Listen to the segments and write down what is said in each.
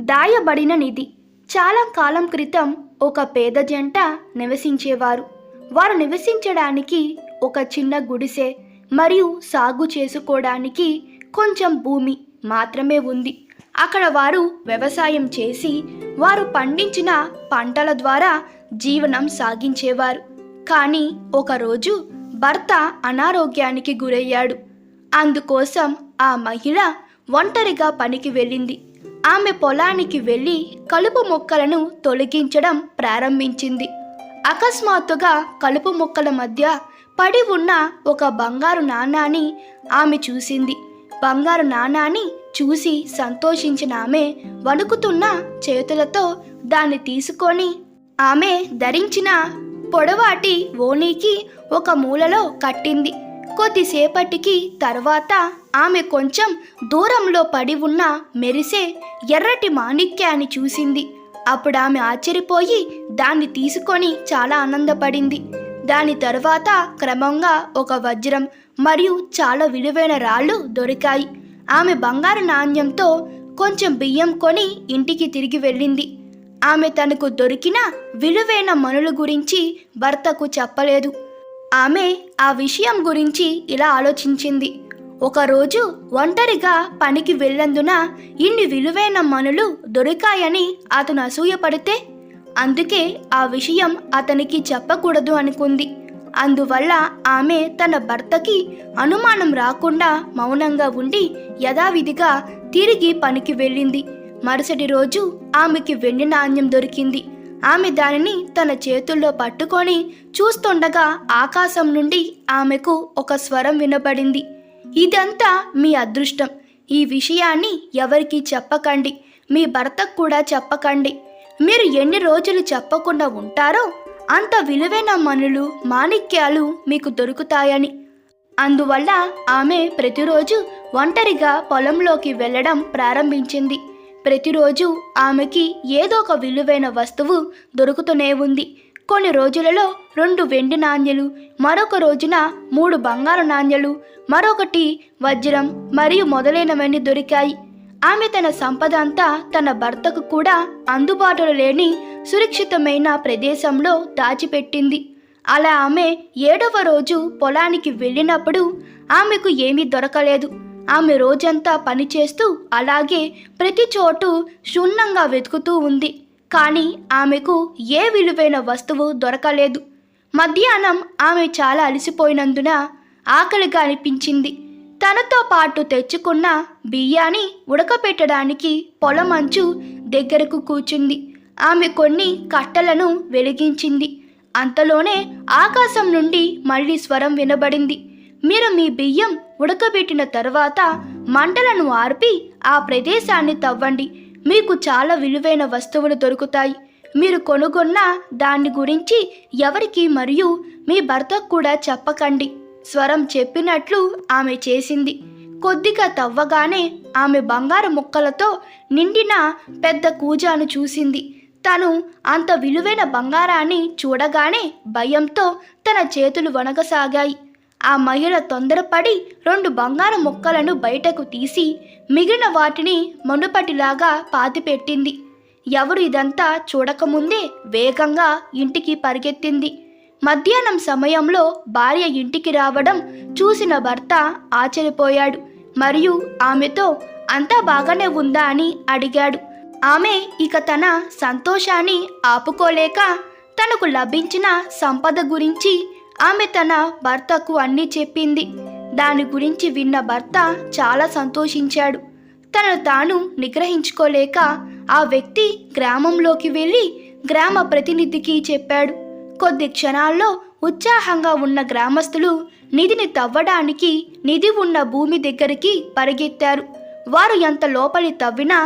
దాయబడిన నిధి. చాలా కాలం క్రితం ఒక పేద జంట నివసించేవారు. వారు నివసించడానికి ఒక చిన్న గుడిసె మరియు సాగు చేసుకోవడానికి కొంచెం భూమి మాత్రమే ఉంది. అక్కడ వారు వ్యవసాయం చేసి వారు పండించిన పంటల ద్వారా జీవనం సాగించేవారు. కానీ ఒకరోజు భర్త అనారోగ్యానికి గురయ్యాడు. అందుకోసం ఆ మహిళ ఒంటరిగా పనికి వెళ్ళింది. ఆమె పొలానికి వెళ్ళి కలుపు మొక్కలను తొలగించడం ప్రారంభించింది. అకస్మాత్తుగా కలుపు మొక్కల మధ్య పడి ఉన్న ఒక బంగారు నాణాన్ని ఆమె చూసింది. బంగారు నాణాన్ని చూసి సంతోషించిన ఆమె వణుకుతున్న చేతులతో దాన్ని తీసుకొని ఆమె ధరించిన పొడవాటి ఓణీకి ఒక మూలలో కట్టింది. కొద్దిసేపటికి తర్వాత ఆమె కొంచెం దూరంలో పడి ఉన్న మెరిసే ఎర్రటి మాణిక్యాన్ని చూసింది. అప్పుడు ఆమె ఆశ్చర్యపోయి దాన్ని తీసుకొని చాలా ఆనందపడింది. దాని తర్వాత క్రమంగా ఒక వజ్రం మరియు చాలా విలువైన రాళ్ళు దొరికాయి. ఆమె బంగారు నాణ్యంతో కొంచెం బియ్యం కొని ఇంటికి తిరిగి వెళ్ళింది. ఆమె తనకు దొరికిన విలువైన మణుల గురించి భర్తకు చెప్పలేదు. ఆమె ఆ విషయం గురించి ఇలా ఆలోచించింది. ఒకరోజు ఒంటరిగా పనికి వెళ్ళందున ఇన్ని విలువైన మణులు దొరికాయని అతను అసూయపడితే అందుకే ఆ విషయం అతనికి చెప్పకూడదు అనుకుంది. అందువల్ల ఆమె తన భర్తకి అనుమానం రాకుండా మౌనంగా ఉండి యథావిధిగా తిరిగి పనికి వెళ్ళింది. మరుసటి రోజు ఆమెకి వెండి నాణ్యం దొరికింది. ఆమె దానిని తన చేతుల్లో పట్టుకొని చూస్తుండగా ఆకాశం నుండి ఆమెకు ఒక స్వరం వినబడింది. ఇదంతా మీ అదృష్టం. ఈ విషయాన్ని ఎవరికీ చెప్పకండి. మీ భర్తకు కూడా చెప్పకండి. మీరు ఎన్ని రోజులు చెప్పకుండా ఉంటారో అంత విలువైన మణులు మాణిక్యాలు మీకు దొరుకుతాయని. అందువల్ల ఆమె ప్రతిరోజు ఒంటరిగా పొలంలోకి వెళ్ళడం ప్రారంభించింది. ప్రతిరోజు ఆమెకి ఏదో ఒక విలువైన వస్తువు దొరుకుతూనే ఉంది. కొన్ని రోజులలో 2 వెండి నాణ్యాలు, మరొక రోజున 3 బంగారు నాణ్యాలు, మరొకటి వజ్రం మరియు మొదలైనవన్నీ దొరికాయి. ఆమె తన సంపద అంతా తన భర్తకు కూడా అందుబాటులో లేని సురక్షితమైన ప్రదేశంలో దాచిపెట్టింది. అలా ఆమె 7వ రోజు పొలానికి వెళ్ళినప్పుడు ఆమెకు ఏమీ దొరకలేదు. ఆమె రోజంతా పనిచేస్తూ అలాగే ప్రతి చోటు శూన్యంగా వెతుకుతూ ఉంది. కానీ ఆమెకు ఏ విలువైన వస్తువు దొరకలేదు. మధ్యాహ్నం ఆమె చాలా అలసిపోయినందున ఆకలిగా అనిపించింది. తనతో పాటు తెచ్చుకున్న బియ్యాన్ని ఉడకపెట్టడానికి పొలం అంచు దగ్గరకు కూర్చుంది. ఆమె కొన్ని కట్టెలను వెలిగించింది. అంతలోనే ఆకాశం నుండి మళ్ళీ స్వరం వినబడింది. మీరు మీ బియ్యం ఉడకబెట్టిన తర్వాత మంటలను ఆర్పి ఆ ప్రదేశాన్ని తవ్వండి. మీకు చాలా విలువైన వస్తువులు దొరుకుతాయి. మీరు కొనుగొన్న దాని గురించి ఎవరికి మరియు మీ భర్తకు కూడా చెప్పకండి. స్వరం చెప్పినట్లు ఆమె చేసింది. కొద్దిగా తవ్వగానే ఆమె బంగారు ముక్కలతో నిండిన పెద్ద కూజాను చూసింది. తను అంత విలువైన బంగారాన్ని చూడగానే భయంతో తన చేతులు వణకసాగాయి. ఆ మహిళ తొందరపడి 2 బంగారు ముక్కలను బయటకు తీసి మిగిలిన వాటిని మునుపటిలాగా పాతిపెట్టింది. ఎవరు ఇదంతా చూడకముందే వేగంగా ఇంటికి పరిగెత్తింది. మధ్యాహ్నం సమయంలో భార్య ఇంటికి రావడం చూసిన భర్త ఆశ్చర్యపోయాడు మరియు ఆమెతో అంతా బాగానే ఉందా అని అడిగాడు. ఆమె ఇక తన సంతోషాన్ని ఆపుకోలేక తనకు లభించిన సంపద గురించి ఆమె తన భర్తకు అన్నీ చెప్పింది. దాని గురించి విన్న భర్త చాలా సంతోషించాడు. తనను తాను నిగ్రహించుకోలేక ఆ వ్యక్తి గ్రామంలోకి వెళ్ళి గ్రామ ప్రతినిధికి చెప్పాడు. కొద్ది క్షణాల్లో ఉత్సాహంగా ఉన్న గ్రామస్తులు నిధిని తవ్వడానికి నిధి ఉన్న భూమి దగ్గరికి పరిగెత్తారు. వారు ఎంత లోపలి తవ్వినా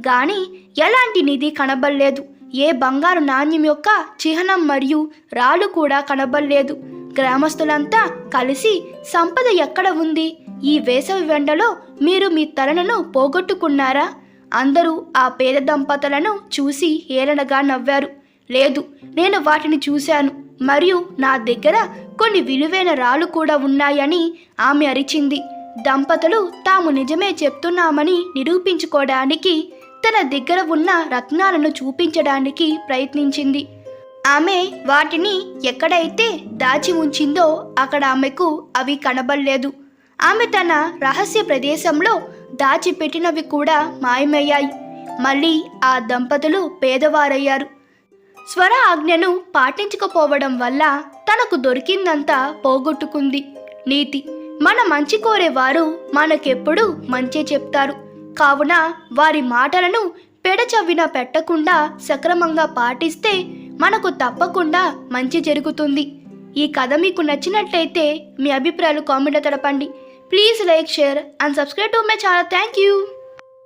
గాని ఎలాంటి నిధి కనబడలేదు. ఏ బంగారు నాణ్యం యొక్క చిహ్నం మరియు రాళ్ళు కూడా కనబడలేదు. గ్రామస్తులంతా కలిసి సంపద ఎక్కడ ఉంది? ఈ వేసవి వెండలో మీరు మీ తలలను పోగొట్టుకున్నారా? అందరూ ఆ పేద దంపతులను చూసి హేళనగా నవ్వారు. లేదు, నేను వాటిని చూశాను మరియు నా దగ్గర కొన్ని విలువైన రాళ్ళు కూడా ఉన్నాయని ఆమె అరిచింది. దంపతులు తాము నిజమే చెప్తున్నామని నిరూపించుకోవడానికి తన దగ్గర ఉన్న రత్నాలను చూపించడానికి ప్రయత్నించింది. ఆమె వాటిని ఎక్కడైతే దాచి ఉంచిందో అక్కడ ఆమెకు అవి కనబడలేదు. ఆమె తన రహస్య ప్రదేశంలో దాచిపెట్టినవి కూడా మాయమయ్యాయి. మళ్ళీ ఆ దంపతులు పేదవారయ్యారు. స్వర ఆజ్ఞను పాటించకపోవడం వల్ల తనకు దొరికిందంతా పోగొట్టుకుంది. నీతి: మన మంచి కోరేవారు మనకెప్పుడు మంచి చెప్తారు. కావున వారి మాటలను పెడచవిన పెట్టకుండా సక్రమంగా పాటిస్తే మనకు తప్పకుండా మంచి జరుగుతుంది. ఈ కథ మీకు నచ్చినట్లయితే మీ అభిప్రాయాలు కామెంట్లో తెలపండి. Please like, share and subscribe to my channel. Thank you.